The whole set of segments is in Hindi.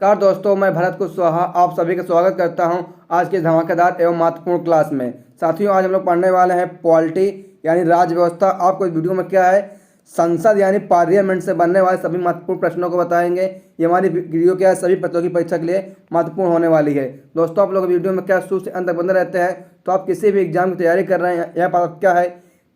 नमस्कार दोस्तों, मैं भरत कुशवाहा आप सभी का स्वागत करता हूं आज के धमाकेदार एवं महत्वपूर्ण क्लास में। साथियों, आज हम लोग पढ़ने वाले हैं पॉलिटी यानी राज्य व्यवस्था। आपको इस वीडियो में क्या है, संसद यानी पार्लियामेंट से बनने वाले सभी महत्वपूर्ण प्रश्नों को बताएंगे। ये हमारी वीडियो क्या है, सभी प्रतियोगी परीक्षा के लिए महत्वपूर्ण होने वाली है। दोस्तों, आप लोग वीडियो में क्या शुरू से अंत तक बने रहते हैं तो आप किसी भी एग्जाम की तैयारी कर रहे हैं, यहाँ पर क्या है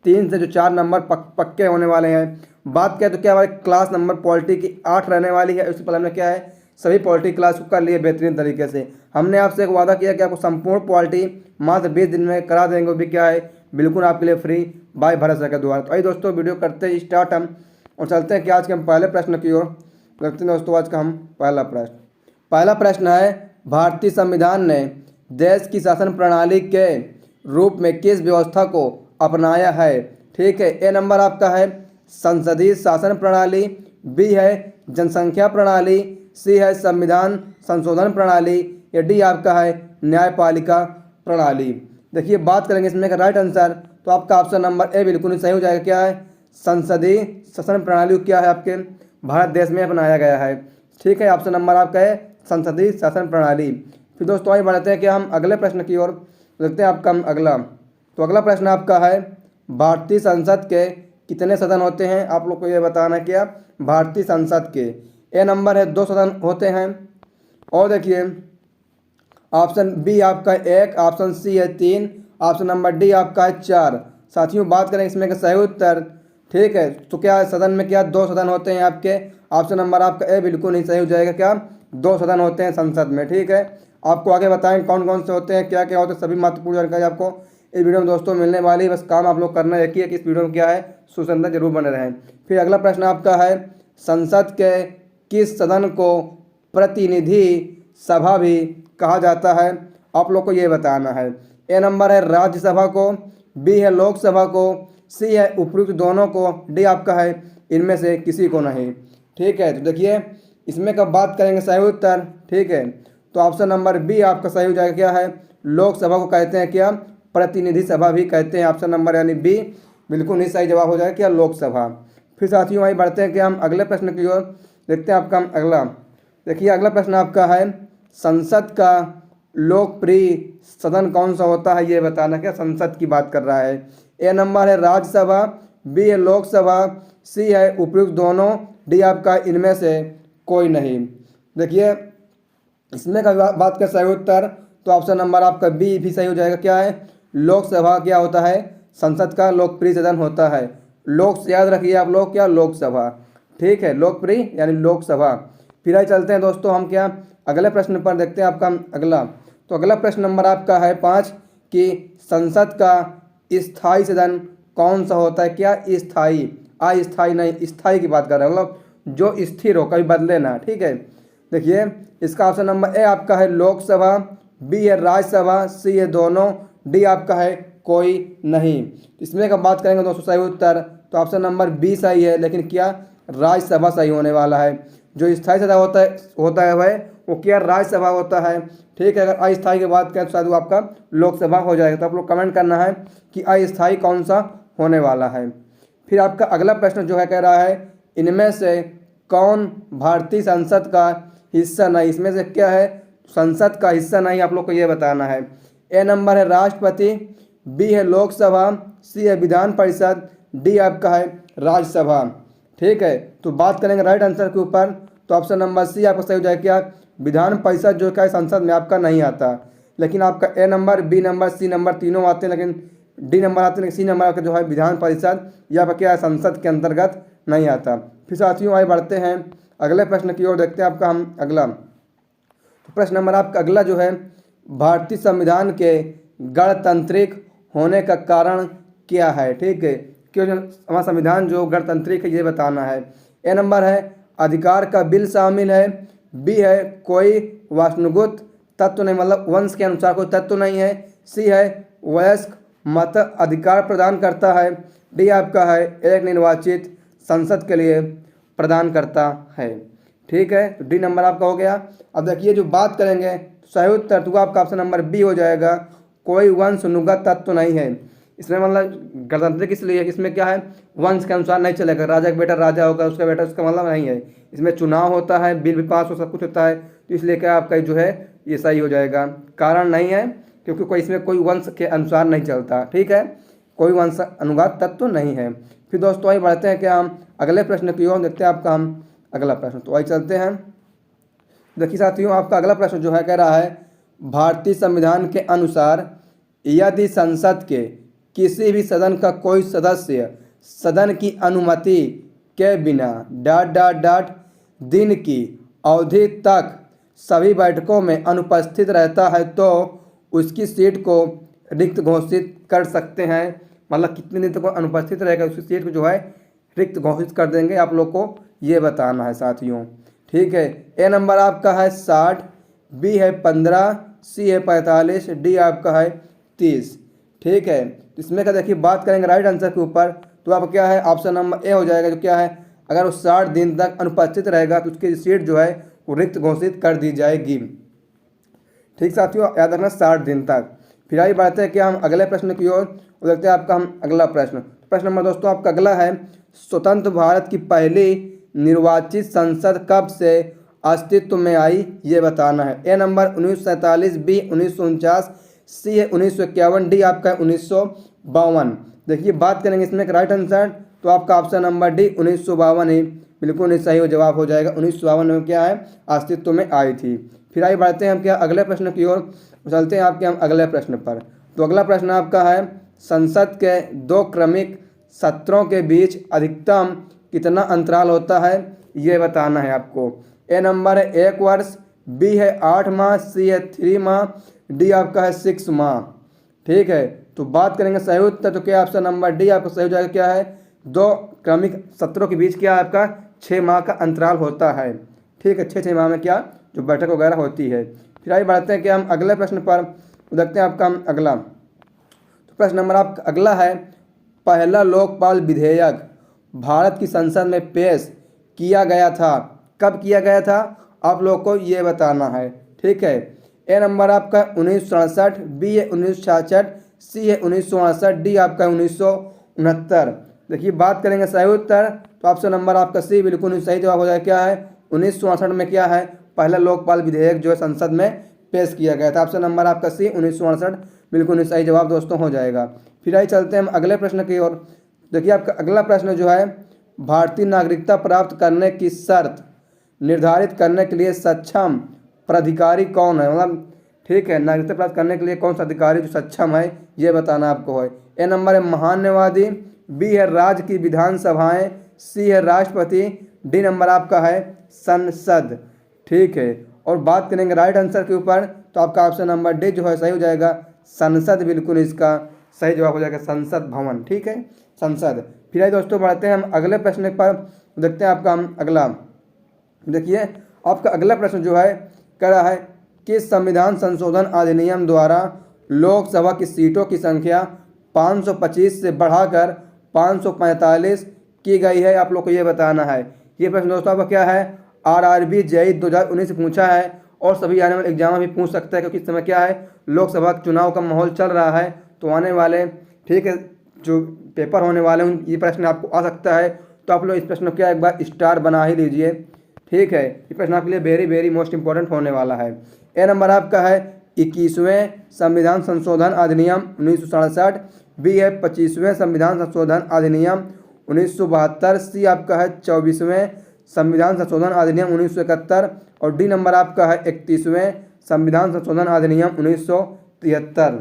3 से 4 नंबर पक्के होने वाले हैं। बात करें तो क्या हमारे क्लास नंबर पॉलिटी की 8 रहने वाली है। उससे पहले हमने क्या है सभी पॉलिटी क्लास को कर लिए बेहतरीन तरीके से। हमने आपसे एक वादा किया कि आपको संपूर्ण पॉलिटी मात्र 20 दिन में करा देंगे, वो भी क्या है बिल्कुल आपके लिए फ्री बाय भरत सर के द्वारा। तो आइए दोस्तों, वीडियो करते ही स्टार्ट हम और चलते हैं कि आज के हम पहले प्रश्न की ओर देखते हैं। दोस्तों, आज का हम पहला प्रश्न है, भारतीय संविधान ने देश की शासन प्रणाली के रूप में किस व्यवस्था को अपनाया है। ठीक है, ए नंबर आपका है संसदीय शासन प्रणाली, बी है जनसंख्या प्रणाली, सी है संविधान संशोधन प्रणाली, या डी आपका है न्यायपालिका प्रणाली। देखिए, बात करेंगे इसमें का राइट आंसर तो आपका ऑप्शन नंबर ए बिल्कुल ही सही हो जाएगा। क्या है, संसदीय शासन प्रणाली क्या है आपके भारत देश में अपनाया गया है। ठीक है, ऑप्शन नंबर आपका है संसदीय शासन प्रणाली। फिर दोस्तों आइए बढ़ते हैं कि हम अगले प्रश्न की ओर देखते हैं। आपका अगला अगला प्रश्न आपका है, भारतीय संसद के कितने सदन होते हैं। आप लोग को ये बताना है क्या भारतीय संसद के ए नंबर है 2 सदन होते हैं, और देखिए ऑप्शन बी आपका 1, ऑप्शन सी है 3, ऑप्शन नंबर डी आपका है 4। साथियों, बात करें इसमें का सही उत्तर। ठीक है, तो क्या सदन में क्या 2 सदन होते हैं आपके। ऑप्शन नंबर आपका ए बिल्कुल नहीं सही हो जाएगा। क्या 2 सदन होते हैं संसद में। ठीक है, आपको आगे बताएं कौन कौन से होते हैं, क्या क्या होते हैं, सभी महत्वपूर्ण जानकारी आपको इस वीडियो में दोस्तों मिलने वाली है। बस काम आप लोग करना एक ही है कि इस वीडियो में क्या है सुसंगत जरूर बने रहें। फिर अगला प्रश्न आपका है, संसद के किस सदन को प्रतिनिधि सभा भी कहा जाता है। आप लोग को ये बताना है। ए नंबर है राज्यसभा को, बी है लोकसभा को, सी है उपयुक्त दोनों को, डी आपका है इनमें से किसी को नहीं। ठीक है, तो देखिए इसमें कब बात करेंगे सही उत्तर। ठीक है, तो ऑप्शन नंबर बी आपका सही हो जाएगा। क्या है, लोकसभा को कहते हैं क्या प्रतिनिधि सभा भी कहते हैं। ऑप्शन नंबर यानी बी बिल्कुल ही सही जवाब हो जाएगा क्या लोकसभा। फिर साथियों वहीं बढ़ते हैं कि हम अगले प्रश्न की ओर देखते हैं। आपका अगला देखिए, अगला प्रश्न आपका है, संसद का लोकप्रिय सदन कौन सा होता है ये बताना। क्या संसद की बात कर रहा है। ए नंबर है राज्यसभा, बी है लोकसभा, सी है उपयुक्त दोनों, डी आपका इनमें से कोई नहीं। देखिए इसमें का बात कर सही उत्तर तो ऑप्शन नंबर आपका बी भी सही हो जाएगा। क्या है, लोकसभा क्या होता है संसद का लोकप्रिय सदन होता है। लोक याद रखिए आप लोग, क्या लोकसभा। ठीक है, लोकप्रिय यानी लोकसभा। फिर आइए चलते हैं दोस्तों हम क्या अगले प्रश्न पर देखते हैं। आपका अगला प्रश्न नंबर आपका है 5 कि संसद का स्थायी सदन कौन सा होता है। क्या स्थायी, अस्थायी नहीं, स्थायी की बात कर रहे हैं, मतलब जो स्थिर हो कभी बदले ना। ठीक है, देखिए इसका ऑप्शन नंबर ए आपका है लोकसभा, बी है राज्यसभा, सी है दोनों, डी आपका है कोई नहीं। इसमें का बात करेंगे दोस्तों सही उत्तर तो ऑप्शन नंबर बी सही है, लेकिन क्या राज्यसभा सही होने वाला है। जो स्थायी सभा होता है वह वो क्या राज्यसभा होता है। ठीक है, अगर अस्थायी की बात करें तो शायद वो आपका लोकसभा हो जाएगा। तो आप लोग कमेंट करना है कि अस्थायी कौन सा होने वाला है। फिर आपका अगला प्रश्न जो है कह रहा है, इनमें से कौन भारतीय संसद का हिस्सा नहीं। इसमें से क्या है संसद का हिस्सा नहीं, आप लोग को ये बताना है। ए नंबर है राष्ट्रपति, बी है लोकसभा, सी है विधान परिषद, डी आपका है राज्यसभा। ठीक है, तो बात करेंगे राइट आंसर के ऊपर तो ऑप्शन नंबर सी आपका सही हो जाएगा। क्या विधान परिषद जो क्या संसद में आपका नहीं आता, लेकिन आपका A number, B number, C number तीनों आते हैं, लेकिन डी नंबर आते हैं, लेकिन सी नंबर आपका जो है विधान परिषद या आपका क्या है संसद के अंतर्गत नहीं आता। फिर साथियों आगे बढ़ते हैं अगले प्रश्न की ओर देखते हैं। आपका हम अगला प्रश्न नंबर आपका अगला जो है, भारतीय संविधान के गणतांत्रिक होने का कारण क्या है। ठीक है, क्यों हमारा संविधान जो गणतांत्रिक है ये बताना है। ए नंबर है अधिकार का बिल शामिल है, बी है कोई वास्तुगत तत्व नहीं, मतलब वंश के अनुसार कोई तत्व नहीं है, सी है वयस्क मत अधिकार प्रदान करता है, डी आपका है एक निर्वाचित संसद के लिए प्रदान करता है। ठीक है, तो डी नंबर आपका हो गया। अब देखिए जो बात करेंगे सही उत्तर तो आपका ऑप्शन नंबर बी हो जाएगा, कोई वंशनुगत तत्व नहीं है। इसमें मतलब गणतंत्र इसलिए इसमें क्या है वंश के अनुसार नहीं चलेगा, राजा का बेटा राजा होगा, उसका बेटा उसका मतलब नहीं है। इसमें चुनाव होता है, बिल भी पास हो, सब कुछ होता है। तो इसलिए क्या आपका जो है ये सही हो जाएगा। कारण नहीं है क्योंकि कोई इसमें कोई वंश के अनुसार नहीं चलता, ठीक है, कोई वंश अनुघात तत्व तो नहीं है। फिर दोस्तों आइए बढ़ते हैं क्या हम अगले प्रश्न की ओर, देखते हैं आपका हम अगला प्रश्न। तो आइए चलते हैं। देखिए साथियों, आपका अगला प्रश्न जो है कह रहा है भारतीय संविधान के अनुसार यदि संसद के किसी भी सदन का कोई सदस्य सदन की अनुमति के बिना दिन की अवधि तक सभी बैठकों में अनुपस्थित रहता है तो उसकी सीट को रिक्त घोषित कर सकते हैं। मतलब कितने दिन तक वो अनुपस्थित रहेगा उसकी सीट को जो है रिक्त घोषित कर देंगे, आप लोग को ये बताना है साथियों, ठीक है। ए नंबर आपका है 60, बी है 15, सी है 45, डी आपका है 30, ठीक है। इसमें क्या देखिए बात करेंगे राइट आंसर के ऊपर, तो आपका क्या है ऑप्शन नंबर ए हो जाएगा, जो क्या है अगर वो 60 दिन तक अनुपस्थित रहेगा तो उसकी सीट जो है वो रिक्त घोषित कर दी जाएगी, ठीक साथियों, याद रखना 60 दिन तक। फिर आइए बढ़ते हैं कि हम अगले प्रश्न की ओर, देखते हैं आपका हम अगला प्रश्न। प्रश्न नंबर दोस्तों आपका अगला है स्वतंत्र भारत की पहली निर्वाचित संसद कब से अस्तित्व में आई, ये बताना है। ए नंबर 1947, बी 1949, सी है 1951, डी आपका 1952। देखिए बात करेंगे इसमें राइट आंसर, तो आपका ऑप्शन नंबर डी 1952 ही बिल्कुल नहीं सही जवाब हो जाएगा। 1952 में क्या है अस्तित्व में आई थी। फिर आइए बढ़ते हैं हम क्या अगले प्रश्न की ओर, चलते हैं आपके हम अगले प्रश्न पर। तो अगला प्रश्न आपका है संसद के 2 क्रमिक सत्रों के बीच अधिकतम कितना अंतराल होता है, ये बताना है आपको। ए नंबर है 1 वर्ष, बी है 8 माह, सी है 3 माह, डी आपका है 6 माह, ठीक है। तो बात करेंगे सही उत्तर, तो क्या ऑप्शन नंबर डी आपका सही हो जाएगा, क्या है 2 क्रमिक सत्रों के बीच क्या आपका 6 माह का अंतराल होता है, ठीक है। 6 माह में क्या जो बैठक वगैरह होती है। फिर आइए बढ़ते हैं कि हम अगले प्रश्न पर, देखते हैं आपका हम अगला। तो प्रश्न नंबर आपका अगला है पहला लोकपाल विधेयक भारत की संसद में पेश किया गया था, कब किया गया था आप लोग को ये बताना है, ठीक है। ए नंबर आपका 1967, बी है 1966, सी है 1968, डी आपका 1969। देखिए बात करेंगे सही उत्तर, तो ऑप्शन नंबर आपका सी बिल्कुल सही जवाब हो जाएगा, क्या है 1968 में क्या है पहला लोकपाल विधेयक जो है संसद में पेश किया गया था। ऑप्शन नंबर आपका सी 1968 बिल्कुल सही जवाब दोस्तों हो जाएगा। फिर आइए चलते हैं हम अगले प्रश्न की ओर। देखिए आपका अगला प्रश्न जो है भारतीय नागरिकता प्राप्त करने की शर्त निर्धारित करने के लिए सक्षम प्राधिकारी कौन है, मतलब ठीक है नागरिकता प्राप्त करने के लिए कौन सा अधिकारी जो सक्षम है ये बताना आपको है। ए नंबर है महान्यवादी, बी है राज्य की विधानसभाएं, सी है राष्ट्रपति, डी नंबर आपका है संसद, ठीक है। और बात करेंगे राइट आंसर के ऊपर, तो आपका ऑप्शन नंबर डी जो है सही हो जाएगा, संसद बिल्कुल इसका सही जवाब हो जाएगा, संसद भवन, ठीक है संसद। फिर आइए दोस्तों बढ़ते हैं हम अगले प्रश्न पर, देखते हैं आपका हम अगला। देखिए आपका अगला प्रश्न जो है कह रहा है कि संविधान संशोधन अधिनियम द्वारा लोकसभा की सीटों की संख्या 525 से बढ़ाकर 545 की गई है, आप लोग को ये बताना है। ये प्रश्न दोस्तों आपका क्या है RRB JEE 2019 से पूछा है और सभी आने वाले एग्जाम भी पूछ सकता है, क्योंकि इस समय क्या है लोकसभा चुनाव का माहौल चल रहा है, तो आने वाले ठीक है जो पेपर होने वाले हैं ये प्रश्न आपको आ सकता है। तो आप लोग इस प्रश्न को क्या एक बार स्टार बना ही लीजिए, ठीक है। ये प्रश्न आपके लिए वेरी वेरी मोस्ट इंपॉर्टेंट होने वाला है। ए नंबर आपका है 21वें संविधान संशोधन अधिनियम 1967, बी है 25वें संविधान संशोधन अधिनियम 1972, सी आपका है 24वें संविधान संशोधन अधिनियम 1971 और डी नंबर आपका है 31वें संविधान संशोधन अधिनियम 1973,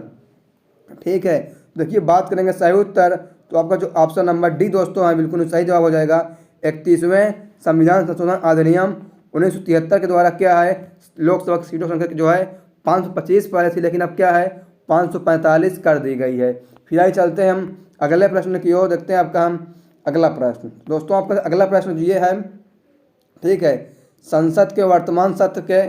ठीक है। देखिए बात करेंगे सही उत्तर, तो आपका जो ऑप्शन नंबर डी दोस्तों है बिल्कुल सही जवाब हो जाएगा। 31वें संविधान संशोधन अधिनियम 1973 के द्वारा क्या है लोकसभा की सीटों की संख्या जो है 525 पहले थी, लेकिन अब क्या है 545 कर दी गई है। फिर आइए चलते हैं हम अगले प्रश्न की ओर, देखते हैं आपका हम अगला प्रश्न। दोस्तों आपका अगला प्रश्न ये है, ठीक है, संसद के वर्तमान सत्र के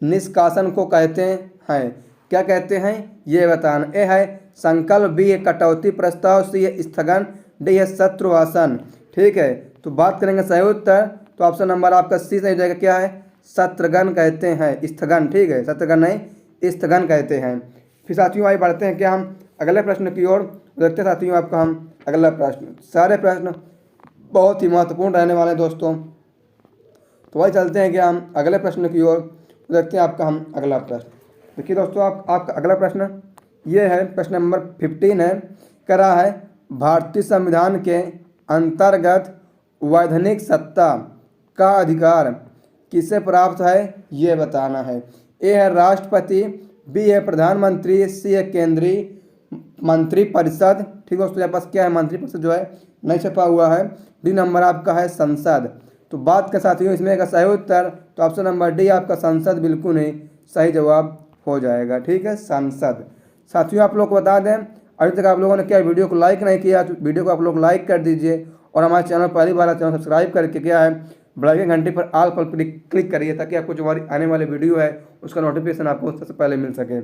निष्कासन को कहते हैं, क्या कहते हैं ये बताना। ए है संकल्प, बी है कटौती प्रस्ताव, सी है स्थगन, डी है सत्रवासन, ठीक है। तो बात करेंगे सही उत्तर, तो ऑप्शन नंबर आपका सी सही हो जाएगा, क्या है सत्रगन कहते हैं, स्थगन, ठीक है सत्रगन नहीं स्थगन कहते हैं। फिर साथियों आइए बढ़ते हैं क्या हम अगले प्रश्न की ओर, देखते हैं साथियों आपका हम अगला प्रश्न। सारे प्रश्न बहुत ही महत्वपूर्ण रहने वाले हैं दोस्तों, तो वही चलते हैं कि हम अगले प्रश्न की ओर। तो देखते हैं आपका हम अगला प्रश्न। देखिए दोस्तों, आपका अगला प्रश्न ये है, प्रश्न नंबर 15 है। कह रहा है भारतीय संविधान के अंतर्गत वैधानिक सत्ता का अधिकार किसे प्राप्त है, ये बताना है। ए है राष्ट्रपति, बी है प्रधानमंत्री, सी है केंद्रीय मंत्रिपरिषद। ठीक है दोस्तों, यहाँ पास क्या है, मंत्रिपरिषद जो है नहीं छपा हुआ है। डी नंबर आपका है संसद। तो बात के साथियों इसमें का सही उत्तर तो ऑप्शन नंबर डी आपका संसद बिल्कुल ही सही जवाब हो जाएगा। ठीक है, संसद। साथियों आप लोग को बता दें, अभी तक आप लोगों ने क्या वीडियो को लाइक नहीं किया तो वीडियो को आप लोग लाइक कर दीजिए, और हमारे चैनल पहली बार चैनल सब्सक्राइब करके क्या है बेल के घंटे पर ऑल पर क्लिक करिए, ताकि आपको जो हमारी आने वाले वीडियो है उसका नोटिफिकेशन आपको सबसे पहले मिल सके।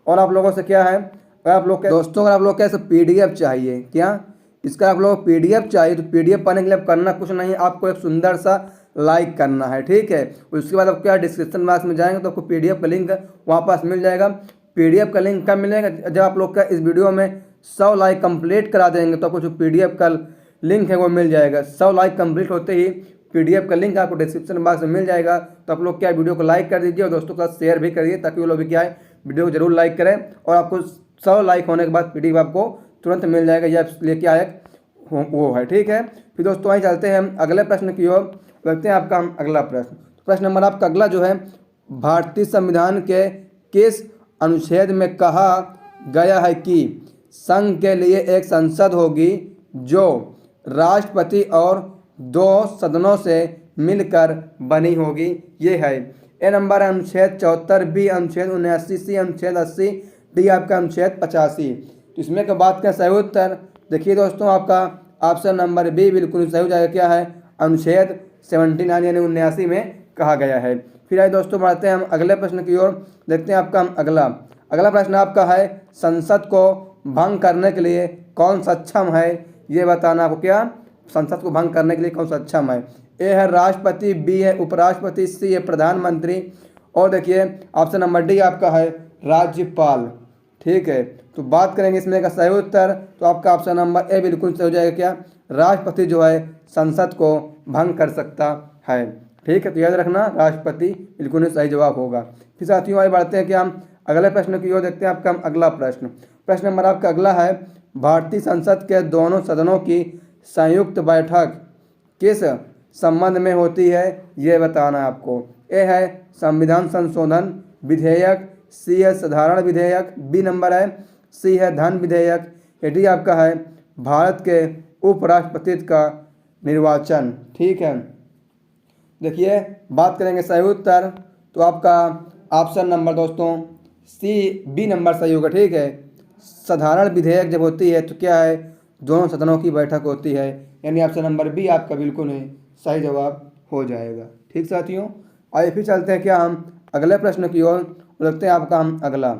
और आप लोगों से क्या है, अगर आप लोग दोस्तों अगर आप लोग कैसे PDF चाहिए, क्या इसका आप लोग PDF चाहिए तो PDF पाने के लिए आप करना कुछ नहीं है, आपको एक सुंदर सा लाइक करना है। ठीक है, उसके बाद आप क्या डिस्क्रिप्शन बॉक्स में जाएंगे तो आपको PDF का लिंक वहाँ पास मिल जाएगा। PDF का लिंक कब मिलेगा, जब आप लोग का इस वीडियो में 100 लाइक कंप्लीट करा देंगे तो आपको जो PDF का लिंक है वो मिल जाएगा। 100 लाइक कंप्लीट होते ही PDF का लिंक आपको डिस्क्रिप्शन बॉक्स में मिल जाएगा। तो आप लोग क्या वीडियो को लाइक कर दीजिए और दोस्तों के साथ शेयर भी करिए, ताकि वो लोग भी क्या है वीडियो को जरूर लाइक करें, और आपको 100 लाइक होने के बाद PDF आपको तुरंत मिल जाएगा। यह इसलिए क्या है वो है। ठीक है, फिर दोस्तों वहीं चलते हैं हम अगले प्रश्न की ओर। देखते हैं आपका हम अगला प्रश्न। प्रश्न नंबर आपका अगला जो है, भारतीय संविधान के किस अनुच्छेद में कहा गया है कि संघ के लिए एक संसद होगी जो राष्ट्रपति और 2 सदनों से मिलकर बनी होगी। ये है ए नंबर है अनुच्छेद 74, बी अनुच्छेद 79, सी अनुच्छेद 80, डी आपका अनुच्छेद 85। तो इसमें का बात का सही उत्तर देखिए दोस्तों, आपका ऑप्शन नंबर बी बिल्कुल सही हो जाएगा। क्या है, अनुच्छेद 79 यानी 79 में कहा गया है। फिर आइए दोस्तों बढ़ते हैं हम अगले प्रश्न की ओर। देखते हैं आपका हम अगला प्रश्न आपका है, संसद को भंग करने के लिए कौन सक्षम है, ये बताना आपको। क्या संसद को भंग करने के लिए कौन सक्षम है। ए है राष्ट्रपति, बी है उपराष्ट्रपति, सी है प्रधानमंत्री, और देखिए ऑप्शन नंबर डी आपका है राज्यपाल। ठीक है, तो बात करेंगे इसमें का सही उत्तर तो आपका ऑप्शन नंबर ए बिल्कुल सही हो जाएगा। क्या राष्ट्रपति जो है संसद को भंग कर सकता है। ठीक है, तो याद रखना राष्ट्रपति बिल्कुल ही सही जवाब होगा। फिर साथियों आगे बढ़ते हैं कि हम अगले प्रश्न की ओर देखते हैं। आपका हम अगला प्रश्न नंबर आपका अगला है, भारतीय संसद के दोनों सदनों की संयुक्त बैठक किस संबंध में होती है, ये बताना है आपको। ए है संविधान संशोधन विधेयक, सी है साधारण विधेयक, बी नंबर है सी है धन विधेयक, डी आपका है भारत के उपराष्ट्रपति का निर्वाचन। ठीक है, देखिए बात करेंगे सही उत्तर तो आपका ऑप्शन नंबर दोस्तों बी नंबर सही होगा। ठीक है, साधारण विधेयक जब होती है तो क्या है दोनों सदनों की बैठक होती है, यानी ऑप्शन नंबर बी आपका बिल्कुल ही सही जवाब हो जाएगा। ठीक साथियों, आइए फिर चलते हैं क्या हम अगले प्रश्न की ओर। देखते हैं आपका हम अगला।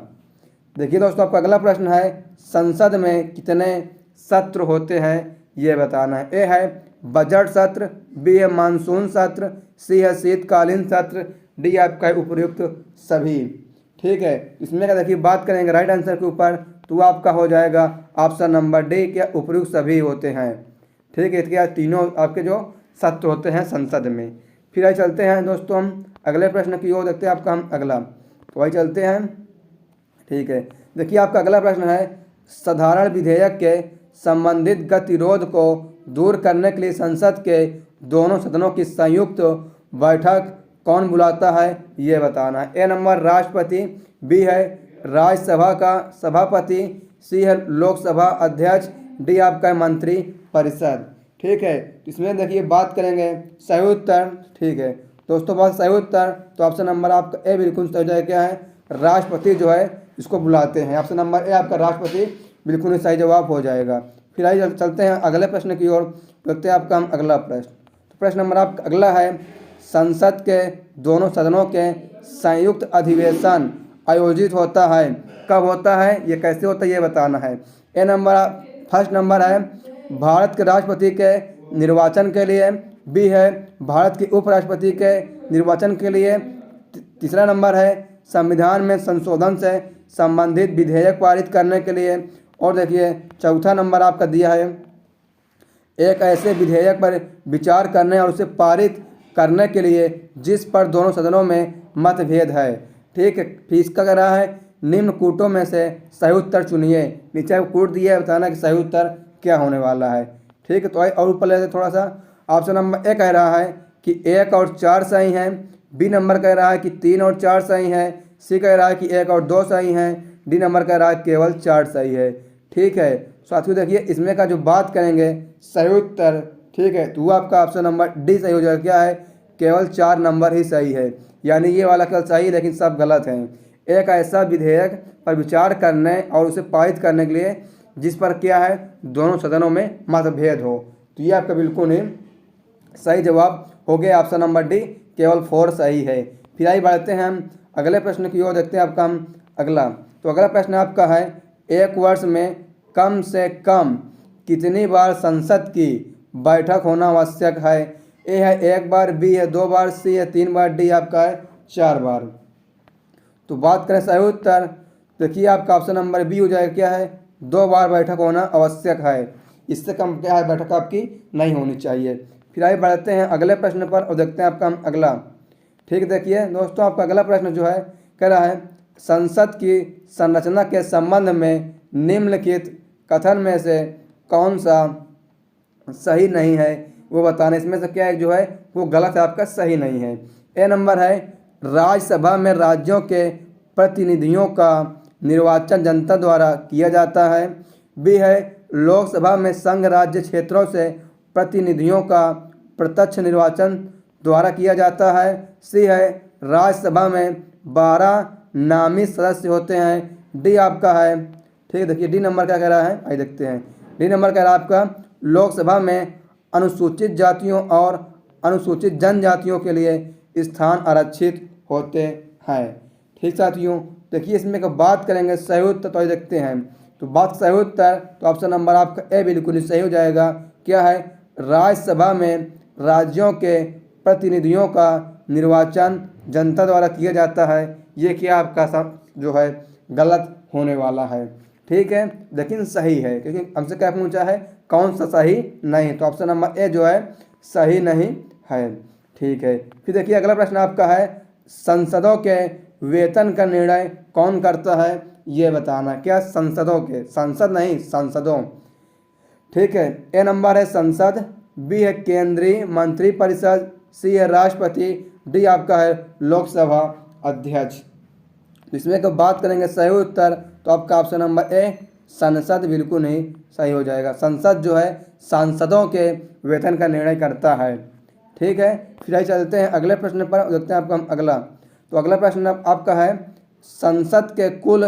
देखिए दोस्तों, आपका अगला प्रश्न है, संसद में कितने सत्र होते हैं, ये बताना है। ए है बजट सत्र, बी है मानसून सत्र, सी है शीतकालीन सत्र, डी आपका है उपयुक्त सभी। ठीक है, इसमें का देखिए बात करेंगे राइट आंसर के ऊपर तो आपका हो जाएगा ऑप्शन नंबर डी, क्या उपयुक्त सभी होते हैं। ठीक है, क्या तीनों आपके जो सत्र होते हैं संसद में। फिर आइए चलते हैं दोस्तों हम अगले प्रश्न की ओर। देखते हैं आपका हम अगला, तो वही चलते हैं। ठीक है, देखिए आपका अगला प्रश्न है, साधारण विधेयक के संबंधित गतिरोध को दूर करने के लिए संसद के दोनों सदनों की संयुक्त बैठक कौन बुलाता है, ये बताना है। ए नंबर राष्ट्रपति, बी है राज्यसभा का सभापति, सी है लोकसभा अध्यक्ष, डी आपका है मंत्री परिषद। ठीक है, इसमें देखिए बात करेंगे सही उत्तर। ठीक है दोस्तों, बात सही उत्तर तो ऑप्शन नंबर आपका ए बिल्कुल सही हो जाएगा। क्या है राष्ट्रपति जो है इसको बुलाते हैं। ऑप्शन नंबर ए आपका राष्ट्रपति बिल्कुल ही सही जवाब हो जाएगा। फिर आइए चलते हैं अगले प्रश्न की ओर। देखते हैं आपका हम अगला प्रश्न। तो प्रश्न नंबर आपका अगला है, संसद के दोनों सदनों के संयुक्त अधिवेशन आयोजित होता है, कब होता है, ये कैसे होता है, ये बताना है। ए नंबर फर्स्ट नंबर है भारत के राष्ट्रपति के निर्वाचन के लिए, बी है भारत के उपराष्ट्रपति के निर्वाचन के लिए, तीसरा नंबर है संविधान में संशोधन से संबंधित विधेयक पारित करने के लिए, और देखिए चौथा नंबर आपका दिया है एक ऐसे विधेयक पर विचार करने और उसे पारित करने के लिए जिस पर दोनों सदनों में मतभेद है। ठीक है, फिर इसका कह रहा है निम्न कूटों में से सही उत्तर चुनिए। नीचे कूट दिया है, बताना कि सही उत्तर क्या होने वाला है। ठीक है, तो और ऊपर लेते थोड़ा सा। ऑप्शन नंबर ए कह रहा है कि 1 और 4 सही हैं। बी नंबर कह रहा है कि 3 और 4 सही हैं। सी कह रहा है कि 1 और 2 सही हैं। डी नंबर कह रहा है केवल 4 सही है। ठीक है साथियों, देखिए इसमें का जो बात करेंगे सही उत्तर, ठीक है, तो वो आपका ऑप्शन नंबर डी सही हो जाएगा। क्या है, केवल 4 नंबर ही सही है, यानी ये वाला केवल सही है लेकिन सब गलत हैं। एक ऐसा विधेयक पर विचार करने और उसे पारित करने के लिए जिस पर क्या है दोनों सदनों में मतभेद हो, तो ये आपका बिल्कुल ही सही जवाब हो गया ऑप्शन नंबर डी, केवल 4 सही है। फिर आइए बढ़ते हैं हम अगले प्रश्न की ओर, देखते हैं आपका हम अगला। तो अगला प्रश्न आपका है एक वर्ष में कम से कम कितनी बार संसद की बैठक होना आवश्यक है। ए है 1 बार, बी है 2 बार, सी है 3 बार, डी आपका है 4 बार। तो बात करें सही उत्तर, देखिए आपका ऑप्शन नंबर बी हो जाएगा। क्या है, 2 बार बैठक होना आवश्यक है, इससे कम क्या है बैठक आपकी नहीं होनी चाहिए। फिर आगे बढ़ते हैं अगले प्रश्न पर और देखते हैं आपका हम अगला। ठीक, देखिए दोस्तों आपका अगला प्रश्न जो है कह रहा है संसद की संरचना के संबंध में निम्नलिखित कथन में से कौन सा सही नहीं है वो बताना। इसमें से क्या है जो है वो गलत है, आपका सही नहीं है। ए नंबर है राज्यसभा में राज्यों के प्रतिनिधियों का निर्वाचन जनता द्वारा किया जाता है। बी है लोकसभा में संघ राज्य क्षेत्रों से प्रतिनिधियों का प्रत्यक्ष निर्वाचन द्वारा किया जाता है। सी है राज्यसभा में 12 नामित सदस्य होते हैं। डी आपका है, ठीक है, देखिए डी नंबर क्या कह रहा है, आइए देखते हैं। डी नंबर कह रहा है आपका लोकसभा में अनुसूचित जातियों और अनुसूचित जनजातियों के लिए स्थान आरक्षित होते हैं। ठीक साथियों, देखिए इसमें का बात करेंगे सही उत्तर, तो देखते हैं। तो बात सही उत्तर, तो ऑप्शन नंबर आपका ए बिल्कुल सही हो जाएगा। क्या है, राज्यसभा में राज्यों के प्रतिनिधियों का निर्वाचन जनता द्वारा किया जाता है। ये क्या आपका सब जो है गलत होने वाला है। ठीक है, लेकिन सही है क्योंकि हमसे क्या पूछा है कौन सा सही नहीं, तो ऑप्शन नंबर ए जो है सही नहीं है। ठीक है, फिर देखिए अगला प्रश्न आपका है संसदों के वेतन का निर्णय कौन करता है ये बताना। क्या संसदों के, संसद नहीं संसदों। ठीक है, ए नंबर है संसद, बी है केंद्रीय मंत्रिपरिषद, सी है राष्ट्रपति, डी आपका है लोकसभा अध्यक्ष। इसमें कब बात करेंगे सही उत्तर, तो आपका ऑप्शन नंबर ए संसद बिल्कुल नहीं सही हो जाएगा। संसद जो है सांसदों के वेतन का निर्णय करता है। ठीक है, फिर चलते हैं अगले प्रश्न पर, देखते हैं आपका हम अगला। तो अगला प्रश्न आपका है संसद के कुल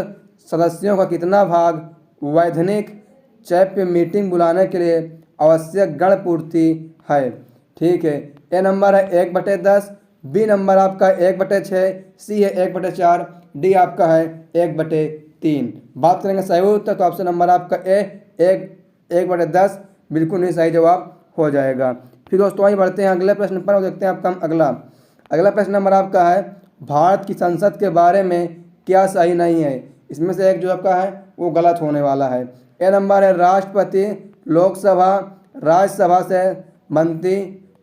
सदस्यों का कितना भाग वैधानिक चैप्य मीटिंग बुलाने के लिए आवश्यक गण पूर्ति है। ठीक है, ए नंबर है 1/10, बी नंबर आपका 1/6, सी है 1/4, डी आपका है 1/3। बात करेंगे सही उत्तर, तो ऑप्शन नंबर आपका ए 1/10 बिल्कुल नहीं सही जवाब हो जाएगा। फिर दोस्तों आइए बढ़ते हैं अगले प्रश्न पर और देखते हैं आपका हम अगला प्रश्न नंबर आपका है भारत की संसद के बारे में क्या सही नहीं है। इसमें से एक जो आपका है वो गलत होने वाला है। ए नंबर है राष्ट्रपति लोकसभा राज्यसभा से बनती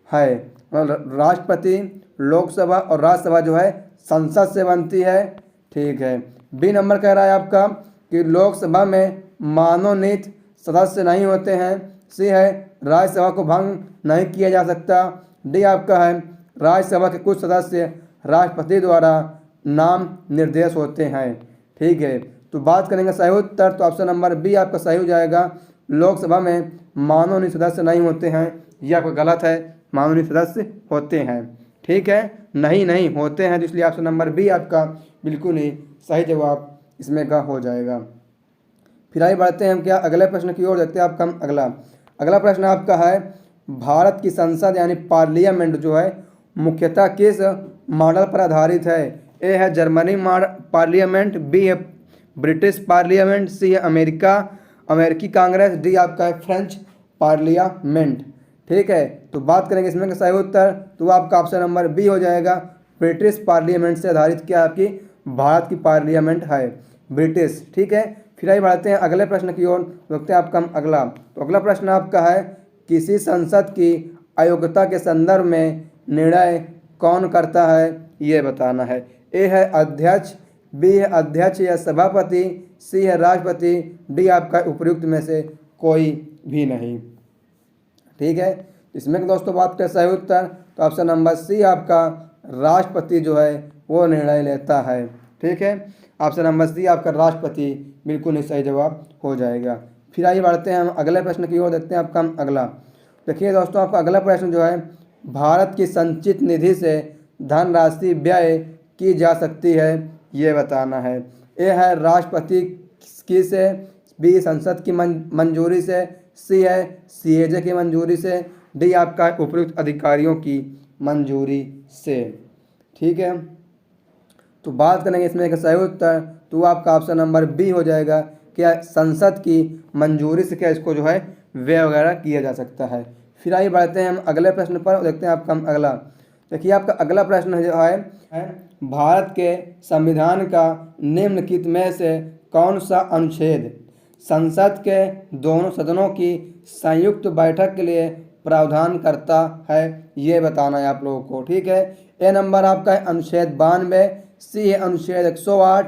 है, राष्ट्रपति लोकसभा और राज्यसभा जो है संसद से बनती है। ठीक है, बी नंबर कह रहा है आपका कि लोकसभा में मनोनीत सदस्य नहीं होते हैं। सी है राज्यसभा को भंग नहीं किया जा सकता। डी आपका है राज्यसभा के कुछ सदस्य राष्ट्रपति द्वारा नाम निर्देश होते हैं। ठीक है, तो बात करेंगे सही उत्तर, तो ऑप्शन नंबर बी आपका सही हो जाएगा। लोकसभा में मनोनीत सदस्य नहीं होते हैं, यह आपका गलत है, मनोनीत सदस्य होते हैं। ठीक है, नहीं होते हैं, तो इसलिए ऑप्शन नंबर बी आपका बिल्कुल ही सही जवाब इसमें का हो जाएगा। फिर आगे बढ़ते हैं हम क्या अगले प्रश्न की ओर, देखते हैं आपका हम अगला प्रश्न आपका है भारत की संसद यानी पार्लियामेंट जो है मुख्यतः किस मॉडल पर आधारित है। ए है जर्मनी पार्लियामेंट, बी है ब्रिटिश पार्लियामेंट, सी है अमेरिकी कांग्रेस, डी आपका है फ्रेंच पार्लियामेंट। ठीक है, तो बात करेंगे इसमें का सही उत्तर, तो आपका ऑप्शन नंबर बी हो जाएगा। ब्रिटिश पार्लियामेंट से आधारित क्या आपकी भारत की पार्लियामेंट है ब्रिटिश। ठीक है, फिर आइए बढ़ते हैं अगले प्रश्न की ओर, देखते हैं आपका अगला। तो अगला प्रश्न आपका है किसी संसद की अयोग्यता के संदर्भ में निर्णय कौन करता है ये बताना है। ए है अध्यक्ष, बी है अध्यक्ष या सभापति, सी है राष्ट्रपति, डी आपका उपयुक्त में से कोई भी नहीं। ठीक है, इसमें दोस्तों बात करें सही उत्तर तो ऑप्शन नंबर सी आपका राष्ट्रपति जो है वो निर्णय लेता है। ठीक है, ऑप्शन नंबर सी आपका राष्ट्रपति बिल्कुल ही सही जवाब हो जाएगा। फिर आइए बढ़ते हैं हम अगले प्रश्न की ओर, देखते हैं आपका हम अगला। देखिए दोस्तों, आपका अगला प्रश्न जो है भारत की संचित निधि से धनराशि व्यय की जा सकती है, ये बताना है। ए है राष्ट्रपति की से, बी संसद की मंजूरी से, सी है सीएजे की मंजूरी से, डी आपका उपयुक्त अधिकारियों की मंजूरी से। ठीक है, तो बात करेंगे इसमें एक सही उत्तर तो आपका ऑप्शन नंबर बी हो जाएगा। क्या संसद की मंजूरी से क्या इसको जो है व्यय वगैरह किया जा सकता है। फिर आइए बढ़ते हैं हम अगले प्रश्न पर, देखते हैं आपका हम अगला। देखिए आपका अगला प्रश्न जो है भारत के संविधान का निम्नलिखित में से कौन सा अनुच्छेद संसद के दोनों सदनों की संयुक्त बैठक के लिए प्रावधान करता है, ये बताना है आप लोगों को। ठीक है, ए नंबर आपका है अनुच्छेद 92, सी है अनुच्छेद 108,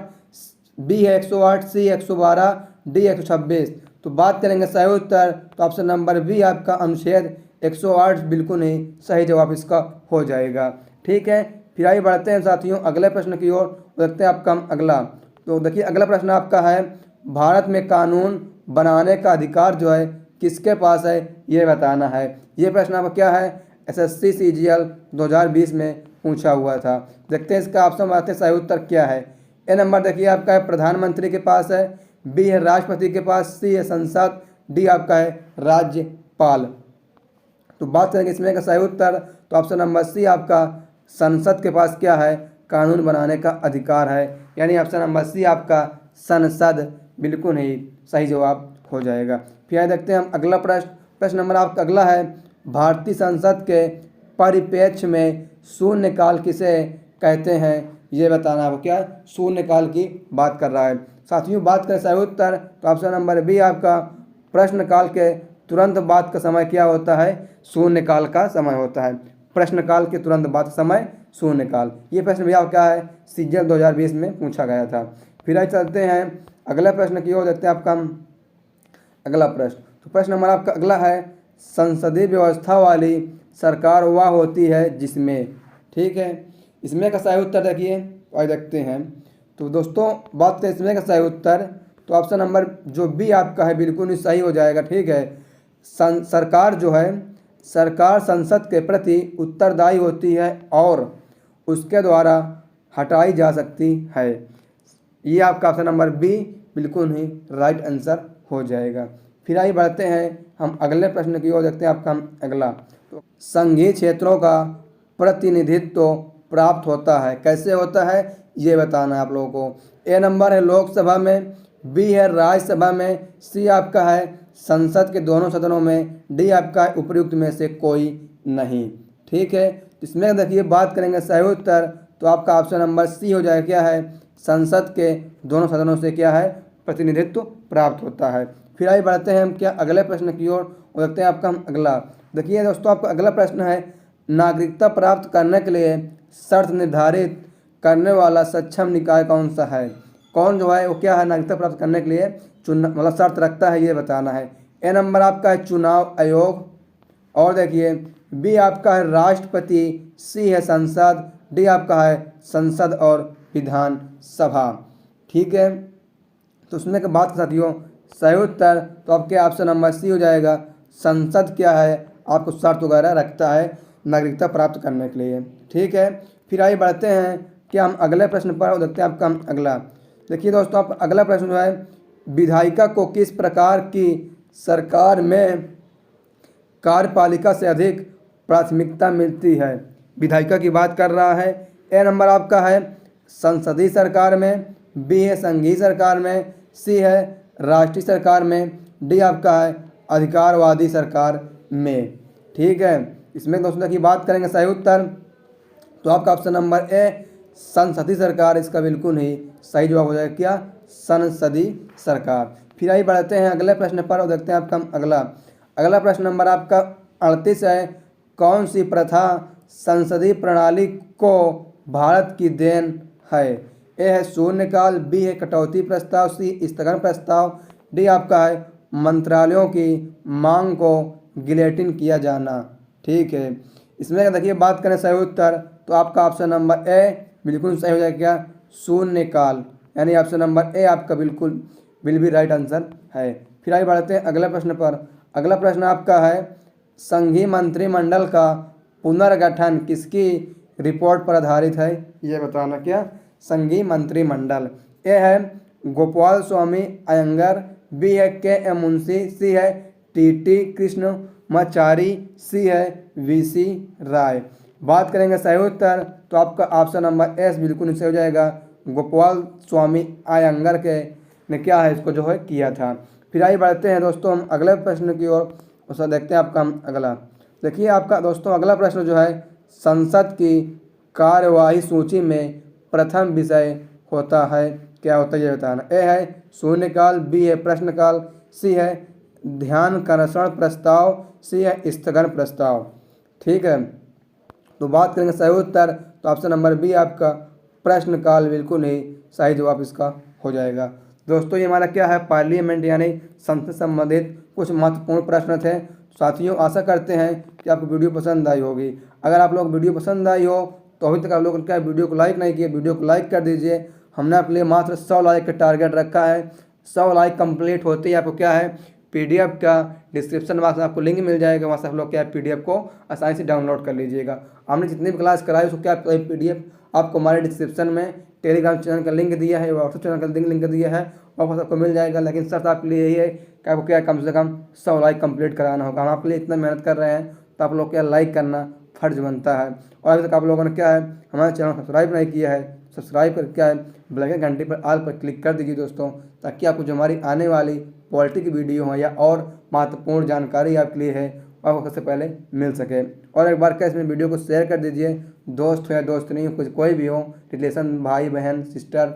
बी है 108, सी 112, डी 126। तो बात करेंगे सही उत्तर तो ऑप्शन नंबर बी आपका अनुच्छेद 108 बिल्कुल ही सही जवाब इसका हो जाएगा। ठीक है, फिर आइए बढ़ते हैं साथियों अगले प्रश्न की ओर, देखते हैं आपका अगला। तो देखिए अगला प्रश्न आपका है भारत में कानून बनाने का अधिकार जो है किसके पास है, ये बताना है। ये प्रश्न आपका क्या है एसएससी सीजीएल 2020 में पूछा हुआ था। देखते हैं इसका ऑप्शन बताते हैं सही उत्तर क्या है। ए नंबर देखिए आपका है प्रधानमंत्री के पास है, बी है राष्ट्रपति के पास, सी है संसद, डी आपका है राज्यपाल। तो बात करेंगे इसमें का सही उत्तर तो ऑप्शन नंबर सी आपका संसद के पास क्या है कानून बनाने का अधिकार है, यानी ऑप्शन नंबर सी आपका संसद बिल्कुल ही सही जवाब हो जाएगा। फिर आइए देखते हैं हम अगला प्रश्न। प्रश्न नंबर आपका अगला है भारतीय संसद के परिप्रेक्ष्य में शून्यकाल किसे कहते हैं, ये बताना है। क्या शून्यकाल की बात कर रहा है। साथियों बात करें सही उत्तर तो ऑप्शन नंबर बी आपका प्रश्नकाल के तुरंत बाद का समय क्या होता है, शून्यकाल का समय होता है। प्रश्नकाल के तुरंत बाद समय शून्यकाल। ये प्रश्न भी आपका है सीजीएल 2020 में पूछा गया था। फिर आइए चलते हैं अगला प्रश्न की ओर, देखते हैं आपका अगला प्रश्न। तो प्रश्न नंबर आपका अगला है संसदीय व्यवस्था वाली सरकार वह होती है जिसमें। ठीक है, इसमें का सही उत्तर देखिए आइए देखते हैं। तो दोस्तों बात करें इसमें का सही उत्तर तो ऑप्शन नंबर जो बी आपका है बिल्कुल ही सही हो जाएगा। ठीक है, सरकार जो है सरकार संसद के प्रति उत्तरदायी होती है और उसके द्वारा हटाई जा सकती है। ये आपका ऑप्शन नंबर बी बिल्कुल ही राइट आंसर हो जाएगा। फिर आइए बढ़ते हैं हम अगले प्रश्न की ओर, देखते हैं आपका हम अगला। तो संघीय क्षेत्रों का प्रतिनिधित्व प्राप्त होता है, कैसे होता है ये बताना है आप लोगों को। ए नंबर है लोकसभा में, बी है राज्यसभा में, सी आपका है संसद के दोनों सदनों में, डी आपका उपयुक्त में से कोई नहीं। ठीक है, इसमें देखिए बात करेंगे सही उत्तर तो आपका ऑप्शन नंबर सी हो जाएगा। क्या है संसद के दोनों सदनों से क्या है प्रतिनिधित्व प्राप्त होता है। फिर आइए बढ़ते हैं हम क्या अगले प्रश्न की ओर, देखते हैं आपका हम अगला। देखिए दोस्तों आपका अगला प्रश्न है नागरिकता प्राप्त करने के लिए शर्त निर्धारित करने वाला सक्षम निकाय कौन सा है। कौन जो है वो क्या है नागरिकता प्राप्त करने के लिए मतलब शर्त रखता है, ये बताना है। ए नंबर आपका है चुनाव आयोग, और देखिए बी आपका है राष्ट्रपति, सी है संसद, डी आपका है संसद और विधान सभा। ठीक है, तो उसमें के बाद साथियों सही उत्तर तो आपके ऑप्शन नंबर सी हो जाएगा। संसद क्या है आपको शर्त वगैरह रखता है नागरिकता प्राप्त करने के लिए। ठीक है, फिर आइए बढ़ते हैं कि हम अगले प्रश्न पर देखते हैं आपका अगला। देखिए दोस्तों आप अगला प्रश्न जो है विधायिका को किस प्रकार की सरकार में कार्यपालिका से अधिक प्राथमिकता मिलती है, विधायिका की बात कर रहा है। ए नंबर आपका है संसदीय सरकार में, बी है संघीय सरकार में, सी है राष्ट्रीय सरकार में, डी आपका है अधिकारवादी सरकार में। ठीक है, इसमें दोस्तों की बात करेंगे सही उत्तर तो आपका ऑप्शन नंबर ए संसदीय सरकार इसका बिल्कुल ही सही जवाब हो जाएगा। क्या संसदीय सरकार। फिर आइए बढ़ते हैं अगले प्रश्न पर और देखते हैं आपका अगला प्रश्न नंबर आपका 38 है। कौन सी प्रथा संसदीय प्रणाली को भारत की देन है। ए है शून्यकाल, बी है कटौती प्रस्ताव, सी स्थगन प्रस्ताव, डी आपका है मंत्रालयों की मांग को गिलेटिन किया जाना। ठीक है, इसमें अगर देखिए बात करें सही उत्तर तो आपका ऑप्शन नंबर ए बिल्कुल सही हो जाएगा, क्या शून्यकाल, यानी ऑप्शन नंबर ए आपका बिल्कुल विल बी राइट आंसर है। फिर आगे बढ़ते हैं अगले प्रश्न पर। अगला प्रश्न आपका है संघीय मंत्रिमंडल का पुनर्गठन किसकी रिपोर्ट पर आधारित है, ये बताना। क्या संघीय मंत्रिमंडल, ए है गोपाल स्वामी अयंगर, बी है के एम मुंशी, सी है टी कृष्णमाचारी, सी है वीसी राय। बात करेंगे सही उत्तर तो आपका ऑप्शन नंबर एस बिल्कुल सही हो जाएगा, गोपाल स्वामी अयंगर के ने क्या है इसको जो है किया था। फिर आगे बढ़ते हैं दोस्तों हम अगले प्रश्न की ओर, उसका देखते हैं आपका अगला। देखिए आपका दोस्तों अगला प्रश्न जो है संसद की कार्यवाही सूची में प्रथम विषय होता है, क्या होता है ये बताना। ए है शून्यकाल, बी है प्रश्नकाल, सी है ध्यानाकर्षण प्रस्ताव, सी है स्थगन प्रस्ताव। ठीक है, तो बात करेंगे सही उत्तर तो ऑप्शन नंबर बी आपका प्रश्नकाल बिल्कुल ही सही जवाब इसका हो जाएगा। दोस्तों ये हमारा क्या है पार्लियामेंट यानी संसद संबंधित कुछ महत्वपूर्ण प्रश्न थे। साथियों आशा करते हैं कि आपको वीडियो पसंद आई होगी। अगर आप लोग वीडियो पसंद आई हो तो अभी तक आप लोग क्या वीडियो को लाइक नहीं किए, वीडियो को लाइक कर दीजिए। हमने आपके लिए मात्र 100 लाइक का टारगेट रखा है। 100 लाइक कंप्लीट होते ही आपको क्या है पीडीएफ का डिस्क्रिप्शन बॉक्स में आपको लिंक मिल जाएगा, वहाँ से आप लोग क्या पीडीएफ को आसानी से डाउनलोड कर लीजिएगा। हमने जितनी भी क्लास कराई उसको क्या पीडीएफ आपको हमारे डिस्क्रिप्शन में टेलीग्राम चैनल का लिंक दिया है, व्हाट्सएप चैनल का लिंक दिया है, वहाँ आपको मिल जाएगा। लेकिन शर्त आपके लिए यही है कि आपको क्या कम से कम 100 लाइक कंप्लीट कराना होगा। हम आपके लिए इतना मेहनत कर रहे हैं तो आप लोग क्या लाइक करना फर्ज बनता है। और अभी तक आप लोगों ने क्या है हमारे चैनल सब्सक्राइब नहीं किया है, सब्सक्राइब कर क्या है बेल घंटे पर ऑल पर क्लिक कर दीजिए दोस्तों, ताकि आपको जो हमारी आने वाली पॉलिटी की वीडियो है या और महत्वपूर्ण जानकारी आपके लिए है आपको सबसे पहले मिल सके। और एक बार क्या इसमें वीडियो को शेयर कर दीजिए, दोस्त हो या दोस्त नहीं हो, कोई भी हो, रिलेशन भाई बहन सिस्टर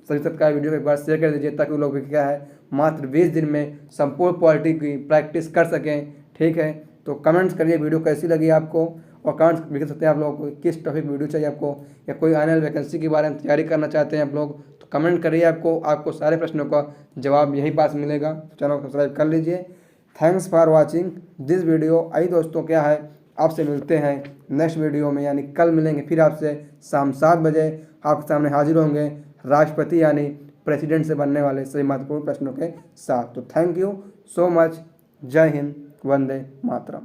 सभी सबका वीडियो को एक बार शेयर कर दीजिए, ताकि वो लोग भी क्या है मात्र 20 दिन में संपूर्ण पॉलिटी की प्रैक्टिस कर सकें। ठीक है, तो कमेंट्स करिए वीडियो कैसी लगी आपको, और कमेंट्स लिख सकते हैं आप लोगों को किस टॉपिक वीडियो चाहिए आपको, या कोई आने वाली वैकेंसी के बारे में तैयारी करना चाहते हैं आप लोग तो कमेंट करिए। आपको सारे प्रश्नों का जवाब यहीं पास मिलेगा। चैनल को सब्सक्राइब कर लीजिए। Thanks for watching this video. आई दोस्तों क्या है आपसे मिलते हैं नेक्स्ट वीडियो में, यानी कल मिलेंगे फिर आपसे शाम 7 बजे आपके सामने हाजिर होंगे राष्ट्रपति यानी प्रेसिडेंट से बनने वाले सभी महत्वपूर्ण प्रश्नों के साथ। तो थैंक यू सो मच। जय हिंद, वंदे मातरम।